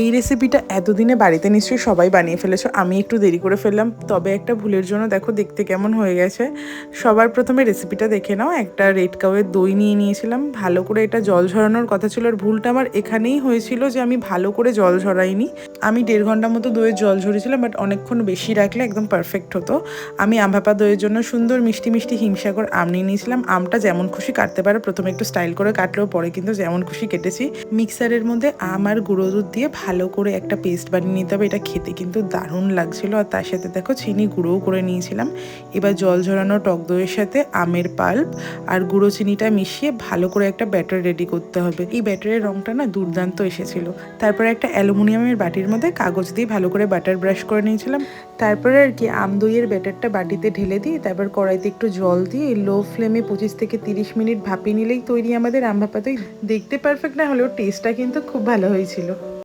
এই রেসিপিটা এতদিনে বাড়িতে নিশ্চয়ই সবাই বানিয়ে ফেলেছো, আমি একটু দেরি করে ফেললাম, তবে একটা ভুলের জন্য দেখো দেখতে কেমন হয়ে গেছে। সবার প্রথমে রেসিপিটা দেখে নাও। একটা রেড কাউয়ের দই নিয়ে নিয়েছিলাম, ভালো করে এটা জল ঝরানোর কথা ছিল, আর ভুলটা আমার এখানেই হয়েছিল যে আমি ভালো করে জল ঝরাইনি। আমি 1.5 ঘন্টা মতো দইয়ের জল ঝরিয়েছিলাম, বাট অনেকক্ষণ বেশি রাখলে একদম পারফেক্ট হতো। আমি আম ভাপা দইয়ের জন্য সুন্দর মিষ্টি মিষ্টি হিমসাগর আম নিয়ে নিয়েছিলাম। আমটা যেমন খুশি কাটতে পারো, প্রথমে একটু স্টাইল করে কাটলেও পরে কিন্তু যেমন খুশি কেটেছি। মিক্সারের মধ্যে আম আর গুঁড়ো দুধ দিয়ে ভালো করে একটা পেস্ট বানিয়ে নিতে হবে। এটা খেতে কিন্তু দারুণ লাগছিল, আর তার সাথে দেখো চিনি গুঁড়োও করে নিয়েছিলাম। এবার জল ঝরানো টক দইয়ের সাথে আমের পাল্প আর গুঁড়ো চিনিটা মিশিয়ে ভালো করে একটা ব্যাটার রেডি করতে হবে। এই ব্যাটারের রঙটা না দুর্দান্ত এসেছিল। তারপরে একটা অ্যালুমিনিয়ামের বাটির মধ্যে কাগজ দিয়ে ভালো করে বাটার ব্রাশ করে নিয়েছিলাম। তারপরে আর কি আম দইয়ের ব্যাটারটা বাটিতে ঢেলে দিয়ে তারপর কড়াইতে একটু জল দিয়ে লো ফ্লেমে 25 থেকে 30 মিনিট ভাপিয়ে নিলেই তৈরি আমাদের আম ভাপা দই। দেখতে পারফেক্ট না হলেও টেস্টটা কিন্তু খুব ভালো হয়েছিল।